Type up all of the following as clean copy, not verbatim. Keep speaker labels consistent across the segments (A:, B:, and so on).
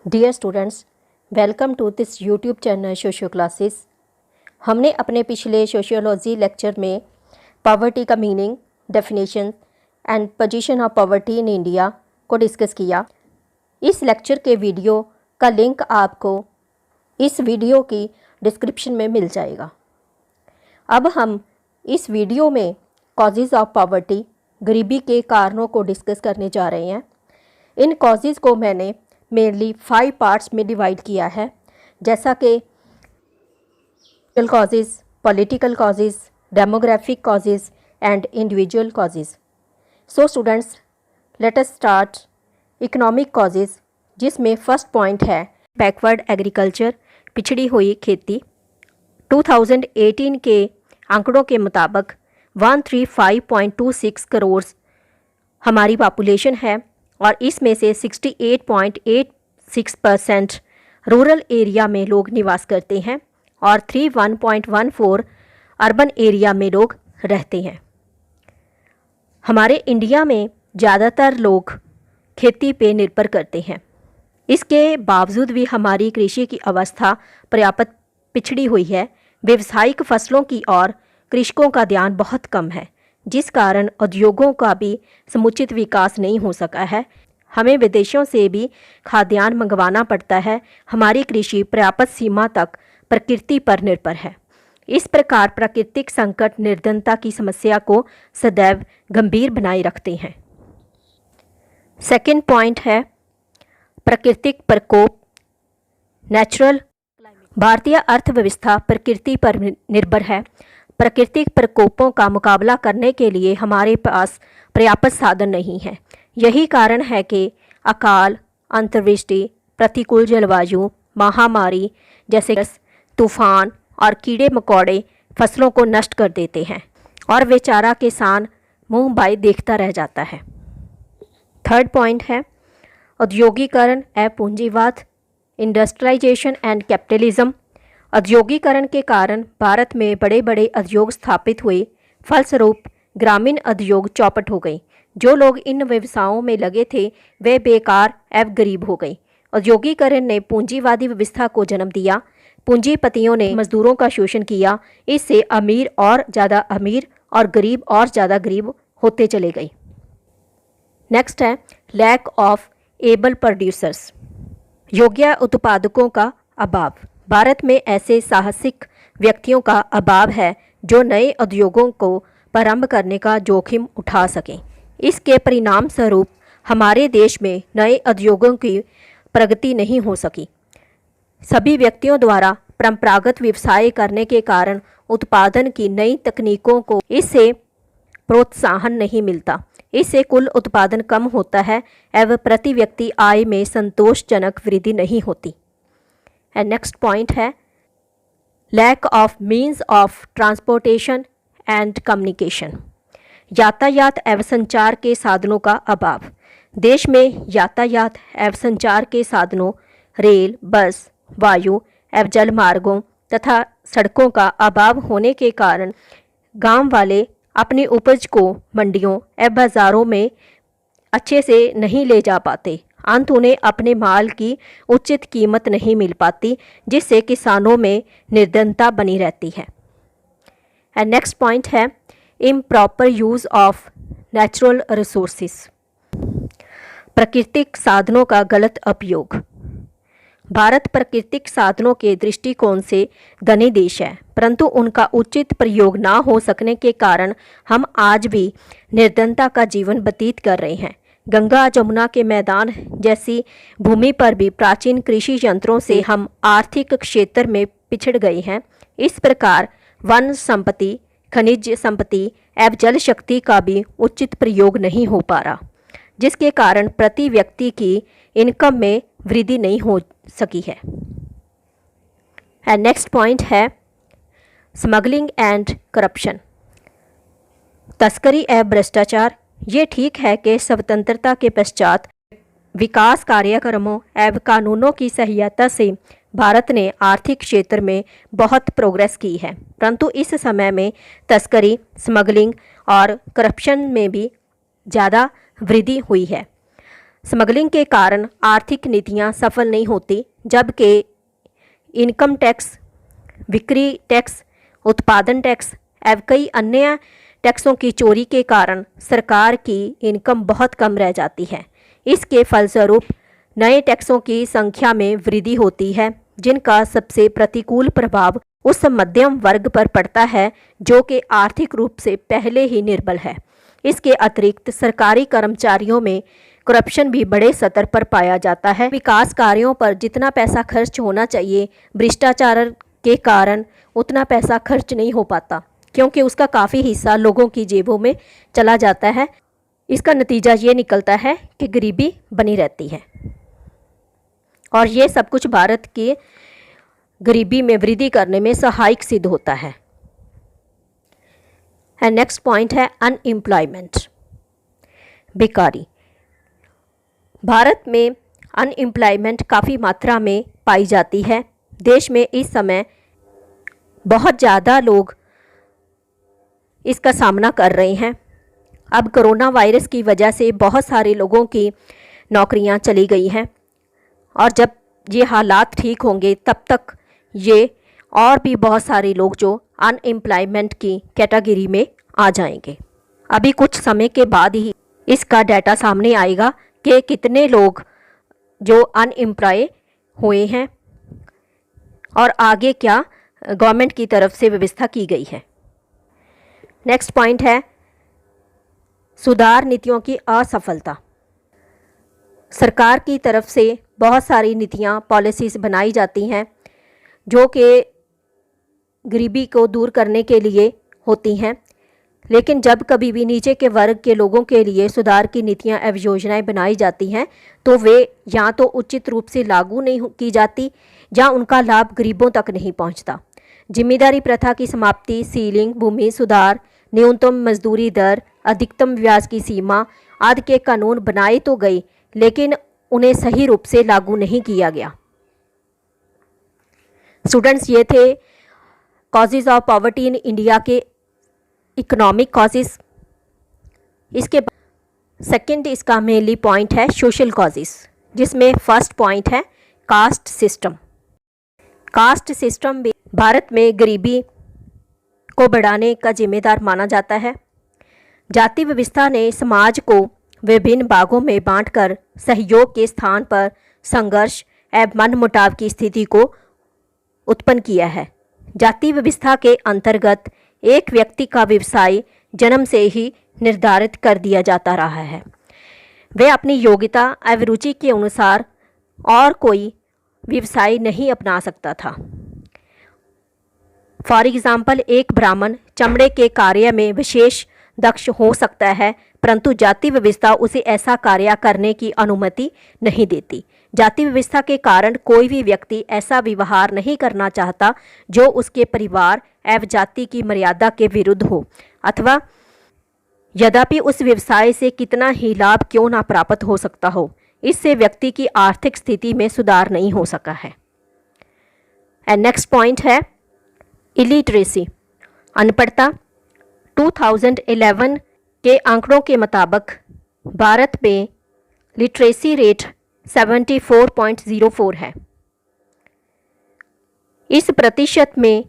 A: Dear students, welcome to this YouTube channel socio classes. हमने अपने पिछले सोशियोलॉजी लेक्चर में पॉवर्टी का meaning, definition and position of poverty in India को discuss किया। इस लेक्चर के वीडियो का लिंक आपको इस वीडियो की डिस्क्रिप्शन में मिल जाएगा। अब हम इस वीडियो में कॉजेज़ ऑफ पॉवर्टी, गरीबी के कारणों को डिस्कस करने जा रहे हैं। इन कॉजेज़ को मैंने मेनली 5 पार्ट्स में डिवाइड किया है, जैसा कि social causes, political causes, demographic causes and individual causes. So students, let us start economic causes, जिसमें फर्स्ट पॉइंट है बैकवर्ड एग्रीकल्चर, पिछड़ी हुई खेती। 2018 के आंकड़ों के मुताबिक 135.26 करोड़ हमारी पॉपुलेशन है और इसमें से 68.86% रूरल एरिया में लोग निवास करते हैं और 31.14 अर्बन एरिया में लोग रहते हैं। हमारे इंडिया में ज़्यादातर लोग खेती पे निर्भर करते हैं। इसके बावजूद भी हमारी कृषि की अवस्था पर्याप्त पिछड़ी हुई है। व्यावसायिक फसलों की और कृषकों का ध्यान बहुत कम है, जिस कारण उद्योगों का भी समुचित विकास नहीं हो सका है। हमें विदेशों से भी खाद्यान्न मंगवाना पड़ता है। हमारी कृषि पर्याप्त सीमा तक प्रकृति पर निर्भर है। इस प्रकार प्राकृतिक संकट निर्धनता की समस्या को सदैव गंभीर बनाए रखते हैं। सेकंड पॉइंट है प्राकृतिक प्रकोप, नेचुरल। भारतीय अर्थव्यवस्था प्रकृति पर निर्भर है। प्राकृतिक प्रकोपों का मुकाबला करने के लिए हमारे पास पर्याप्त साधन नहीं है। यही कारण है कि अकाल, अंतर्वृष्टि, प्रतिकूल जलवायु, महामारी जैसे तूफान और कीड़े मकोड़े फसलों को नष्ट कर देते हैं और बेचारा किसान मुंह बाई देखता रह जाता है। थर्ड पॉइंट है औद्योगिकरण एवं पूंजीवाद, इंडस्ट्रियलाइजेशन एंड कैपिटलिज्म। औद्योगिकरण के कारण भारत में बड़े बड़े उद्योग स्थापित हुए, फलस्वरूप ग्रामीण उद्योग चौपट हो गए। जो लोग इन व्यवसायों में लगे थे वे बेकार एवं गरीब हो गए। औद्योगिकरण ने पूंजीवादी व्यवस्था को जन्म दिया। पूंजीपतियों ने मजदूरों का शोषण किया। इससे अमीर और ज़्यादा अमीर और गरीब और ज़्यादा गरीब होते चले गए। नेक्स्ट है लैक ऑफ एबल प्रोड्यूसर्स, योग्य उत्पादकों का अभाव। भारत में ऐसे साहसिक व्यक्तियों का अभाव है जो नए उद्योगों को प्रारंभ करने का जोखिम उठा सकें। इसके परिणाम स्वरूप हमारे देश में नए उद्योगों की प्रगति नहीं हो सकी। सभी व्यक्तियों द्वारा परंपरागत व्यवसाय करने के कारण उत्पादन की नई तकनीकों को इससे प्रोत्साहन नहीं मिलता। इससे कुल उत्पादन कम होता है एवं प्रति व्यक्ति आय में संतोषजनक वृद्धि नहीं होती। एंड नेक्स्ट पॉइंट है lack of means of transportation and communication, यातायात एवं संचार के साधनों का अभाव। देश में यातायात एवं संचार के साधनों रेल, बस, वायु एवं जल मार्गों तथा सड़कों का अभाव होने के कारण गांव वाले अपनी उपज को मंडियों एवं बाज़ारों में अच्छे से नहीं ले जा पाते। अंत उन्हें अपने माल की उचित कीमत नहीं मिल पाती, जिससे किसानों में निर्धनता बनी रहती है। एंड नेक्स्ट पॉइंट है improper use of natural resources, प्राकृतिक साधनों का गलत उपयोग। भारत प्राकृतिक साधनों के दृष्टिकोण से धनी देश है, परंतु उनका उचित प्रयोग ना हो सकने के कारण हम आज भी निर्धनता का जीवन व्यतीत कर रहे हैं। गंगा जमुना के मैदान जैसी भूमि पर भी प्राचीन कृषि यंत्रों से हम आर्थिक क्षेत्र में पिछड़ गए हैं। इस प्रकार वन संपत्ति, खनिज संपत्ति एवं जल शक्ति का भी उचित प्रयोग नहीं हो पा रहा, जिसके कारण प्रति व्यक्ति की इनकम में वृद्धि नहीं हो सकी है। एंड नेक्स्ट पॉइंट है स्मगलिंग एंड करप्शन, तस्करी एवं भ्रष्टाचार। ये ठीक है कि स्वतंत्रता के पश्चात विकास कार्यक्रमों एवं कानूनों की सहायता से भारत ने आर्थिक क्षेत्र में बहुत प्रोग्रेस की है, परंतु इस समय में तस्करी, स्मगलिंग और करप्शन में भी ज़्यादा वृद्धि हुई है। स्मगलिंग के कारण आर्थिक नीतियां सफल नहीं होती, जबकि इनकम टैक्स, बिक्री टैक्स, उत्पादन टैक्स एवं कई अन्य टैक्सों की चोरी के कारण सरकार की इनकम बहुत कम रह जाती है। इसके फलस्वरूप नए टैक्सों की संख्या में वृद्धि होती है, जिनका सबसे प्रतिकूल प्रभाव उस मध्यम वर्ग पर पड़ता है जो कि आर्थिक रूप से पहले ही निर्बल है। इसके अतिरिक्त सरकारी कर्मचारियों में करप्शन भी बड़े स्तर पर पाया जाता है। विकास कार्यों पर जितना पैसा खर्च होना चाहिए, भ्रष्टाचार के कारण उतना पैसा खर्च नहीं हो पाता, क्योंकि उसका काफ़ी हिस्सा लोगों की जेबों में चला जाता है। इसका नतीजा ये निकलता है कि गरीबी बनी रहती है और ये सब कुछ भारत की गरीबी में वृद्धि करने में सहायक सिद्ध होता है। एंड नेक्स्ट पॉइंट है अनएम्प्लॉयमेंट, बेकारी। भारत में अनएम्प्लॉयमेंट काफ़ी मात्रा में पाई जाती है। देश में इस समय बहुत ज़्यादा लोग इसका सामना कर रहे हैं। अब कोरोना वायरस की वजह से बहुत सारे लोगों की नौकरियां चली गई हैं और जब ये हालात ठीक होंगे तब तक ये और भी बहुत सारे लोग जो अनएम्प्लॉयमेंट की कैटेगरी में आ जाएंगे। अभी कुछ समय के बाद ही इसका डाटा सामने आएगा कि कितने लोग जो अनएम्प्लॉय हुए हैं और आगे क्या गवर्नमेंट की तरफ से व्यवस्था की गई है। नेक्स्ट पॉइंट है सुधार नीतियों की असफलता। सरकार की तरफ से बहुत सारी नीतियां, पॉलिसीज़ बनाई जाती हैं जो कि गरीबी को दूर करने के लिए होती हैं, लेकिन जब कभी भी नीचे के वर्ग के लोगों के लिए सुधार की नीतियां एवं योजनाएं बनाई जाती हैं तो वे या तो उचित रूप से लागू नहीं की जाती या उनका लाभ गरीबों तक नहीं पहुंचता। जिम्मेदारी प्रथा की समाप्ति, सीलिंग, भूमि सुधार, न्यूनतम मजदूरी दर, अधिकतम ब्याज की सीमा आदि के कानून बनाए तो गए, लेकिन उन्हें सही रूप से लागू नहीं किया गया। स्टूडेंट्स, ये थे causes of poverty in India के इकोनॉमिक कॉजेज। इसके सेकंड इसका मेनली पॉइंट है सोशल कॉजेज, जिसमें फर्स्ट पॉइंट है कास्ट सिस्टम। कास्ट सिस्टम भी भारत में गरीबी को बढ़ाने का जिम्मेदार माना जाता है। जाति व्यवस्था ने समाज को विभिन्न भागों में बांटकर सहयोग के स्थान पर संघर्ष एवं मनमुटाव की स्थिति को उत्पन्न किया है। जाति व्यवस्था के अंतर्गत एक व्यक्ति का व्यवसाय जन्म से ही निर्धारित कर दिया जाता रहा है। वह अपनी योग्यता एवं रुचि के अनुसार और कोई व्यवसाय नहीं अपना सकता था। फॉर एग्जाम्पल, एक ब्राह्मण चमड़े के कार्य में विशेष दक्ष हो सकता है, परंतु जाति व्यवस्था उसे ऐसा कार्य करने की अनुमति नहीं देती। जाति व्यवस्था के कारण कोई भी व्यक्ति ऐसा व्यवहार नहीं करना चाहता जो उसके परिवार एवं जाति की मर्यादा के विरुद्ध हो, अथवा यद्यपि उस व्यवसाय से कितना ही लाभ क्यों ना प्राप्त हो सकता हो, इससे व्यक्ति की आर्थिक स्थिति में सुधार नहीं हो सका है। एंड नेक्स्ट पॉइंट है इलिटरेसी, अनपढ़ता। 2011 के आंकड़ों के मुताबिक भारत में लिटरेसी रेट 74.04 है। इस प्रतिशत में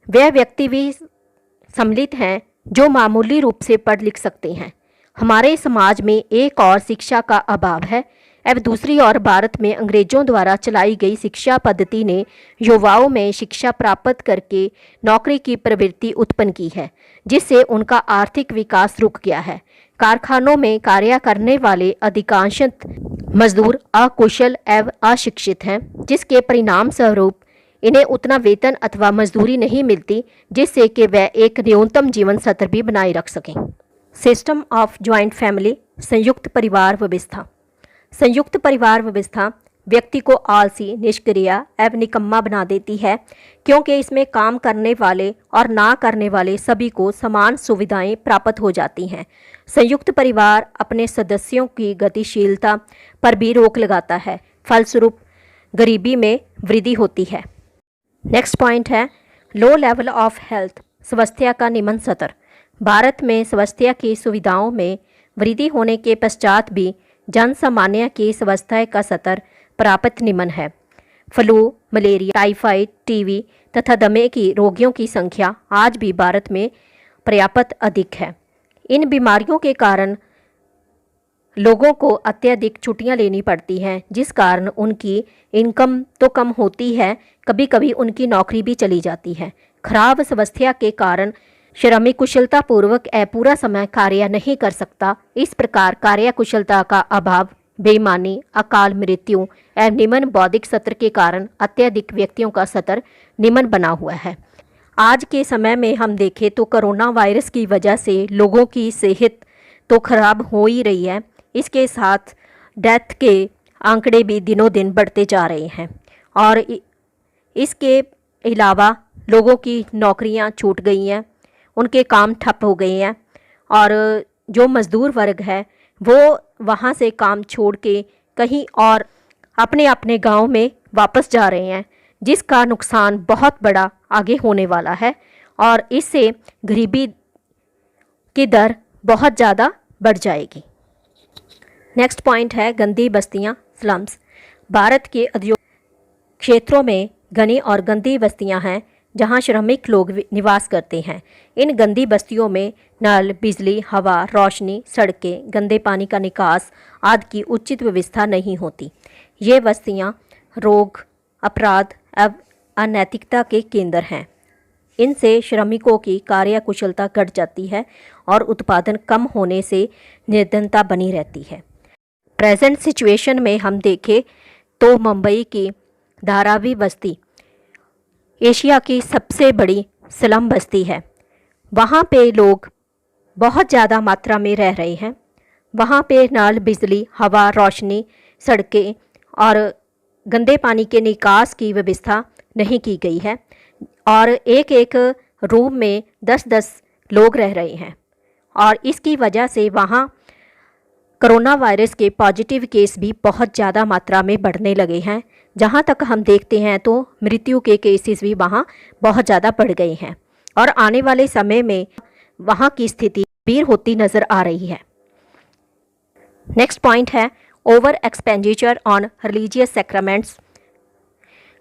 A: वह व्यक्ति भी सम्मिलित हैं जो मामूली रूप से पढ़ लिख सकते हैं। हमारे समाज में एक और शिक्षा का अभाव है एवं दूसरी ओर भारत में अंग्रेजों द्वारा चलाई गई शिक्षा पद्धति ने युवाओं में शिक्षा प्राप्त करके नौकरी की प्रवृत्ति उत्पन्न की है, जिससे उनका आर्थिक विकास रुक गया है। कारखानों में कार्य करने वाले अधिकांश मजदूर अकुशल एवं अशिक्षित हैं, जिसके परिणाम स्वरूप इन्हें उतना वेतन अथवा मजदूरी नहीं मिलती जिससे कि वह एक न्यूनतम जीवन स्तर भी बनाए रख सकें। सिस्टम ऑफ जॉइंट फैमिली, संयुक्त परिवार व्यवस्था। संयुक्त परिवार व्यवस्था व्यक्ति को आलसी, निष्क्रिय एवं निकम्मा बना देती है, क्योंकि इसमें काम करने वाले और ना करने वाले सभी को समान सुविधाएं प्राप्त हो जाती हैं। संयुक्त परिवार अपने सदस्यों की गतिशीलता पर भी रोक लगाता है। फलस्वरूप गरीबी में वृद्धि होती है। नेक्स्ट पॉइंट है लो लेवल ऑफ हेल्थ, स्वास्थ्य का निम्न स्तर। भारत में स्वास्थ्य की सुविधाओं में वृद्धि होने के पश्चात भी जन सामान्य की स्वास्थ्य का स्तर प्राप्त निम्न है। फ्लू, मलेरिया, टाइफाइड, टीबी तथा दमे की रोगियों की संख्या आज भी भारत में पर्याप्त अधिक है। इन बीमारियों के कारण लोगों को अत्यधिक छुट्टियां लेनी पड़ती हैं, जिस कारण उनकी इनकम तो कम होती है, कभी कभी उनकी नौकरी भी चली जाती है। खराब स्वास्थ्य के कारण श्रमिक कुशलतापूर्वक पूरा समय कार्य नहीं कर सकता। इस प्रकार कार्य कुशलता का अभाव, बेईमानी, अकाल मृत्यु एवं निम्न बौद्धिक स्तर के कारण अत्यधिक व्यक्तियों का स्तर निम्न बना हुआ है। आज के समय में हम देखें तो कोरोना वायरस की वजह से लोगों की सेहत तो खराब हो ही रही है, इसके साथ डेथ के आंकड़े भी दिनों दिन बढ़ते जा रहे हैं और इसके अलावा लोगों की नौकरियां छूट गई हैं, उनके काम ठप हो गए हैं और जो मज़दूर वर्ग है वो वहाँ से काम छोड़ के कहीं और अपने अपने गांव में वापस जा रहे हैं, जिसका नुकसान बहुत बड़ा आगे होने वाला है और इससे गरीबी की दर बहुत ज़्यादा बढ़ जाएगी। नेक्स्ट पॉइंट है गंदी बस्तियां, स्लम्स। भारत के औद्योगिक क्षेत्रों में घनी और गंदी बस्तियां हैं जहां श्रमिक लोग निवास करते हैं। इन गंदी बस्तियों में नल, बिजली, हवा, रोशनी, सड़कें, गंदे पानी का निकास आदि की उचित व्यवस्था नहीं होती। ये बस्तियां रोग, अपराध एवं अनैतिकता के केंद्र हैं। इनसे श्रमिकों की कार्य कुशलता घट जाती है और उत्पादन कम होने से निर्धनता बनी रहती है। प्रेजेंट सिचुएशन में हम देखें तो मुंबई की धारावी बस्ती एशिया की सबसे बड़ी स्लम बस्ती है। वहाँ पे लोग बहुत ज़्यादा मात्रा में रह रहे हैं। वहाँ पे नल, बिजली, हवा, रोशनी, सड़कें और गंदे पानी के निकास की व्यवस्था नहीं की गई है और एक एक रूम में 10-10 लोग रह रहे हैं और इसकी वजह से वहाँ कोरोना वायरस के पॉजिटिव केस भी बहुत ज़्यादा मात्रा में बढ़ने लगे हैं। जहाँ तक हम देखते हैं तो मृत्यु के केसेस भी वहाँ बहुत ज़्यादा बढ़ गए हैं और आने वाले समय में वहाँ की स्थिति गंभीर होती नज़र आ रही है। नेक्स्ट पॉइंट है ओवर एक्सपेंडिचर ऑन रिलीजियस सैक्रामेंट्स,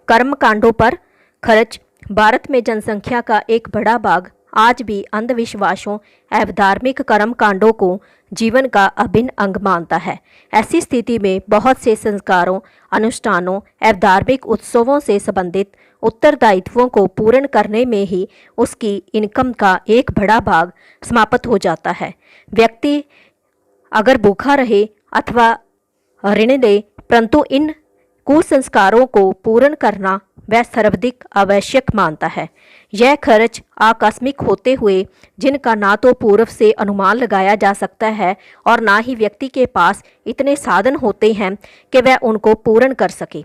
A: कर्म कांडों पर खर्च। भारत में जनसंख्या का एक बड़ा भाग आज भी अंधविश्वासों एवं धार्मिक कर्म कांडों को जीवन का अभिन्न अंग मानता है। ऐसी स्थिति में बहुत से संस्कारों, अनुष्ठानों एवं धार्मिक उत्सवों से संबंधित उत्तरदायित्वों को पूर्ण करने में ही उसकी इनकम का एक बड़ा भाग समाप्त हो जाता है। व्यक्ति अगर भूखा रहे अथवा ऋण ले, परंतु इन कुसंस्कारों को पूर्ण करना वह सर्वाधिक आवश्यक मानता है। यह खर्च आकस्मिक होते हुए जिनका ना तो पूर्व से अनुमान लगाया जा सकता है और ना ही व्यक्ति के पास इतने साधन होते हैं कि वह उनको पूर्ण कर सके।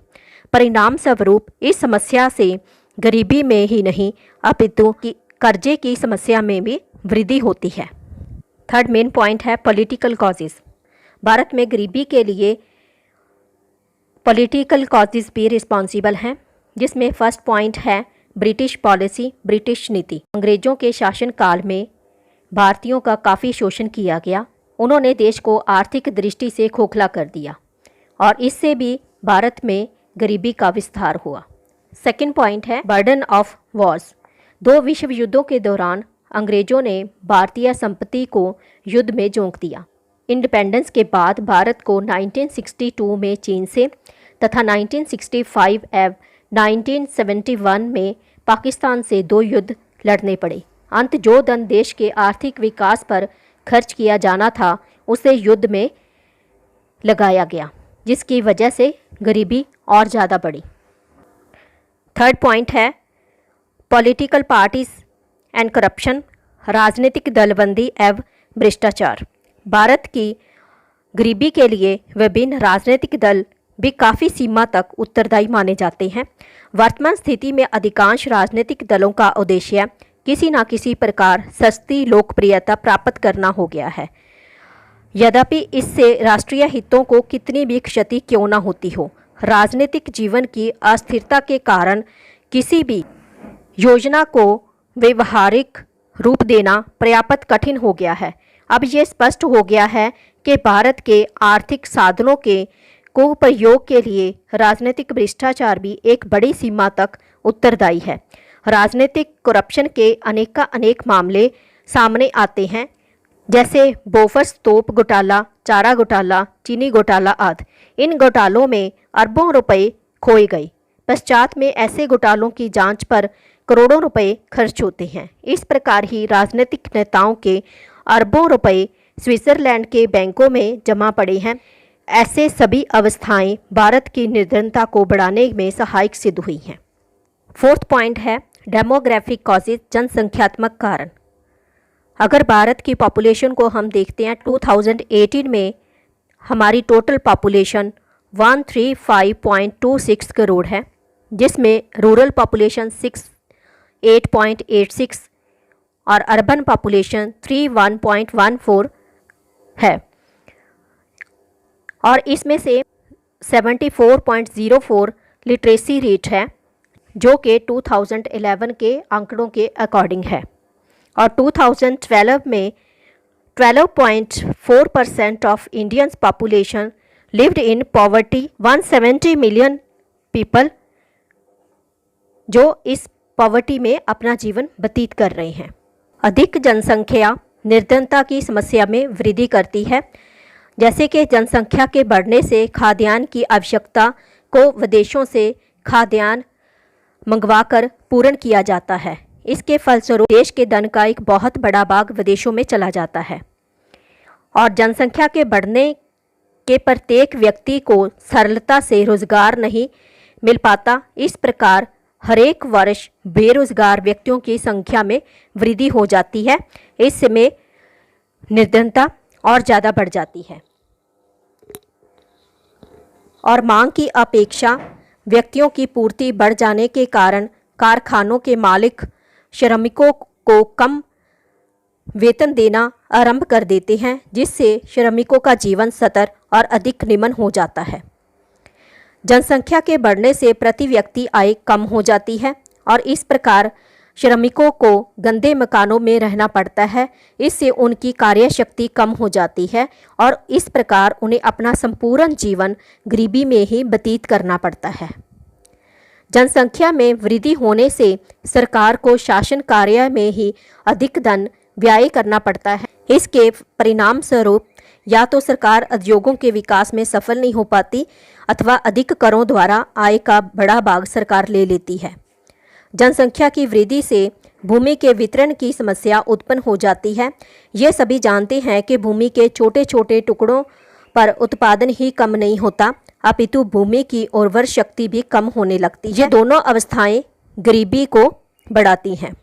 A: परिणाम स्वरूप इस समस्या से गरीबी में ही नहीं अपितु की कर्जे की समस्या में भी वृद्धि होती है। थर्ड मेन पॉइंट है पॉलिटिकल कॉजेज। भारत में गरीबी के लिए पॉलिटिकल कॉजेज भी रिस्पॉन्सिबल हैं, जिसमें फर्स्ट पॉइंट है ब्रिटिश पॉलिसी, ब्रिटिश नीति। अंग्रेजों के शासनकाल में भारतीयों का काफ़ी शोषण किया गया। उन्होंने देश को आर्थिक दृष्टि से खोखला कर दिया और इससे भी भारत में गरीबी का विस्तार हुआ। सेकंड पॉइंट है बर्डन ऑफ वॉर्स। 2 विश्व युद्धों के दौरान अंग्रेजों ने भारतीय संपत्ति को युद्ध में झोंक दिया। इंडिपेंडेंस के बाद भारत को 1962 में चीन से तथा 1965 एवं 1971 में पाकिस्तान से 2 युद्ध लड़ने पड़े। अंत जो धन देश के आर्थिक विकास पर खर्च किया जाना था उसे युद्ध में लगाया गया, जिसकी वजह से गरीबी और ज़्यादा बढ़ी। थर्ड पॉइंट है पॉलिटिकल पार्टीज एंड करप्शन, राजनीतिक दलबंदी एवं भ्रष्टाचार। भारत की गरीबी के लिए विभिन्न राजनीतिक दल भी काफ़ी सीमा तक उत्तरदायी माने जाते हैं। वर्तमान स्थिति में अधिकांश राजनीतिक दलों का उद्देश्य किसी न किसी प्रकार सस्ती लोकप्रियता प्राप्त करना हो गया है। यद्यपि इससे राष्ट्रीय हितों को कितनी भी क्षति क्यों न होती हो, राजनीतिक जीवन की अस्थिरता के कारण किसी भी योजना को व्यवहारिक रूप देना पर्याप्त कठिन हो गया है। अब ये स्पष्ट हो गया है कि भारत के आर्थिक साधनों के कुप्रयोग के लिए राजनीतिक भ्रष्टाचार भी एक बड़ी सीमा तक उत्तरदायी है। राजनीतिक करप्शन के अनेक मामले सामने आते हैं, जैसे बोफर्स तोप घोटाला, चारा घोटाला, चीनी घोटाला आदि। इन घोटालों में अरबों रुपए खोए गए। पश्चात में ऐसे घोटालों की जांच पर करोड़ों रुपए खर्च होते हैं। इस प्रकार ही राजनीतिक नेताओं के अरबों रुपए स्विट्जरलैंड के बैंकों में जमा पड़े हैं। ऐसे सभी अवस्थाएं भारत की निर्धनता को बढ़ाने में सहायक सिद्ध हुई हैं। फोर्थ पॉइंट है डेमोग्राफिक कॉजेज, जनसंख्यात्मक कारण। अगर भारत की पॉपुलेशन को हम देखते हैं, 2018 में हमारी टोटल पॉपुलेशन 135.26 करोड़ है, जिसमें रूरल पॉपुलेशन 8.86 और अर्बन पॉपुलेशन 31.14 है, और इसमें से 74.04 लिटरेसी रेट है, जो कि 2011 के आंकड़ों के अकॉर्डिंग है। और 2012 में 12.4% of Indians population lived in poverty. 170 million people जो इस पॉवर्टी में अपना जीवन व्यतीत कर रहे हैं। अधिक जनसंख्या निर्धनता की समस्या में वृद्धि करती है। जैसे कि जनसंख्या के बढ़ने से खाद्यान्न की आवश्यकता को विदेशों से खाद्यान्न मंगवाकर पूर्ण किया जाता है। इसके फलस्वरूप देश के धन का एक बहुत बड़ा भाग विदेशों में चला जाता है, और जनसंख्या के बढ़ने के प्रत्येक व्यक्ति को सरलता से रोजगार नहीं मिल पाता। इस प्रकार हरेक वर्ष बेरोजगार व्यक्तियों की संख्या में वृद्धि हो जाती है। इसमें निर्धनता और ज़्यादा बढ़ जाती है, और मांग की अपेक्षा व्यक्तियों की पूर्ति बढ़ जाने के कारण कारखानों के मालिक श्रमिकों को कम वेतन देना आरंभ कर देते हैं, जिससे श्रमिकों का जीवन स्तर और अधिक निम्न हो जाता है। जनसंख्या के बढ़ने से प्रति व्यक्ति आय कम हो जाती है, और इस प्रकार श्रमिकों को गंदे मकानों में रहना पड़ता है। इससे उनकी कार्यशक्ति कम हो जाती है, और इस प्रकार उन्हें अपना संपूर्ण जीवन गरीबी में ही व्यतीत करना पड़ता है। जनसंख्या में वृद्धि होने से सरकार को शासन कार्य में ही अधिक धन व्यय करना पड़ता है। इसके परिणाम स्वरूप या तो सरकार उद्योगों के विकास में सफल नहीं हो पाती, अथवा अधिक करों द्वारा आय का बड़ा भाग सरकार ले लेती है। जनसंख्या की वृद्धि से भूमि के वितरण की समस्या उत्पन्न हो जाती है। ये सभी जानते हैं कि भूमि के छोटे छोटे टुकड़ों पर उत्पादन ही कम नहीं होता, अपितु भूमि की उर्वर शक्ति भी कम होने लगती है। ये दोनों अवस्थाएं गरीबी को बढ़ाती हैं।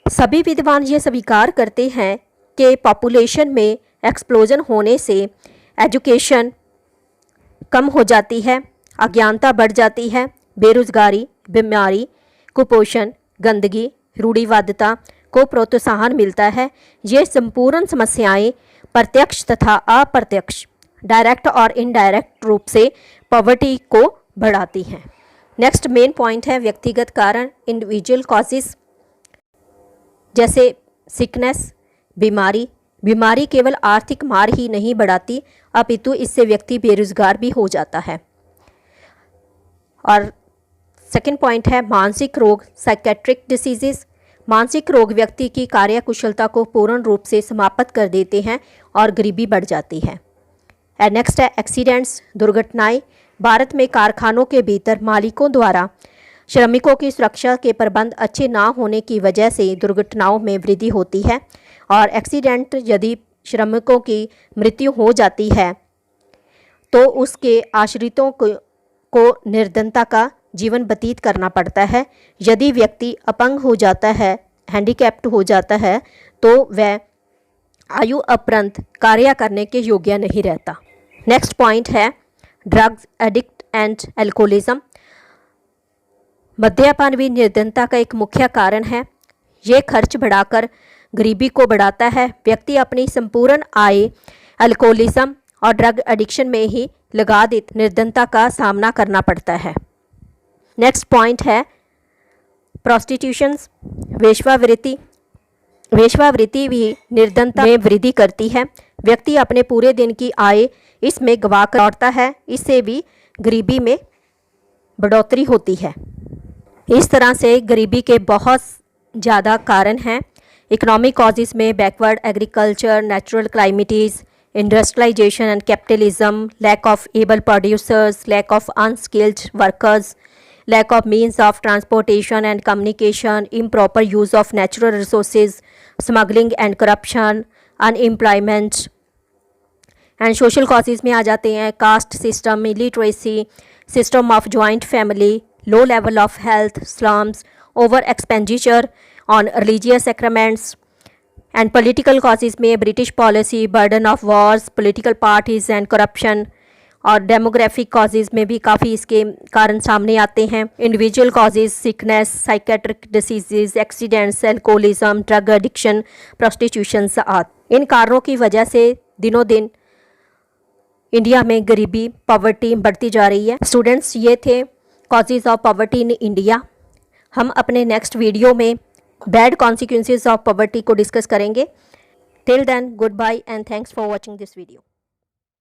A: सभी विद्वान ये स्वीकार करते हैं कि पॉपुलेशन में एक्सप्लोजन होने से एजुकेशन कम हो जाती है, अज्ञानता बढ़ जाती है, बेरोजगारी, बीमारी, कुपोषण, गंदगी, रूढ़िवादिता को प्रोत्साहन मिलता है। ये संपूर्ण समस्याएं प्रत्यक्ष तथा अप्रत्यक्ष, डायरेक्ट और इनडायरेक्ट रूप से पॉवर्टी को बढ़ाती हैं। नेक्स्ट मेन पॉइंट है व्यक्तिगत कारण, इंडिविजुअल कॉजेज, जैसे सिकनेस, बीमारी केवल आर्थिक मार ही नहीं बढ़ाती, अपितु इससे व्यक्ति बेरोजगार भी हो जाता है। और सेकंड पॉइंट है मानसिक रोग, साइकेट्रिक डिसीजेस। मानसिक रोग व्यक्ति की कार्यकुशलता को पूर्ण रूप से समाप्त कर देते हैं और गरीबी बढ़ जाती है। नेक्स्ट है एक्सीडेंट्स, दुर्घटनाएं। भारत में कारखानों के भीतर मालिकों द्वारा श्रमिकों की सुरक्षा के प्रबंध अच्छे ना होने की वजह से दुर्घटनाओं में वृद्धि होती है, और एक्सीडेंट यदि श्रमिकों की मृत्यु हो जाती है तो उसके आश्रितों को निर्धनता का जीवन व्यतीत करना पड़ता है। यदि व्यक्ति अपंग हो जाता है, हैंडीकैप्ड हो जाता है, तो वह आयु उपरांत कार्य करने के योग्य नहीं रहता। नेक्स्ट पॉइंट है ड्रग्स एडिक्ट एंड एल्कोहलिज्म। मद्यपान भी निर्धनता का एक मुख्य कारण है। ये खर्च बढ़ाकर गरीबी को बढ़ाता है। व्यक्ति अपनी संपूर्ण आय अल्कोहलिज्म और ड्रग एडिक्शन में ही लगा देते निर्धनता का सामना करना पड़ता है। नेक्स्ट पॉइंट है प्रोस्टिट्यूशंस, वेश्यावृत्ति। वेश्यावृत्ति भी निर्धनता में वृद्धि करती है। व्यक्ति अपने पूरे दिन की आय इसमें गवा कर लौटता है, इससे भी गरीबी में बढ़ोतरी होती है। इस तरह से गरीबी के बहुत ज़्यादा कारण हैं। इकोनॉमिक कॉजेज़ में backward agriculture, natural calamities, industrialisation and capitalism, lack of able producers, lack of unskilled workers, lack of means of transportation and communication, improper use of natural resources, smuggling and corruption, unemployment and social causes में आ जाते हैं caste system, illiteracy, system of joint family, low level of health, slums, over expenditure on religious sacraments and political causes में British policy, burden of wars, political parties and corruption और demographic causes में भी काफ़ी इसके कारण सामने आते हैं। Individual causes, sickness, psychiatric diseases, accidents, alcoholism, drug addiction, prostitutions आदि। इन कारणों की वजह से दिनों दिन इंडिया में गरीबी, पॉवर्टी बढ़ती जा रही है। स्टूडेंट्स, ये थे causes of poverty in India. हम अपने नेक्स्ट वीडियो में बैड कॉन्सिक्वेंसेस ऑफ पॉवर्टी को डिस्कस करेंगे। Till then, goodbye and thanks for watching this video.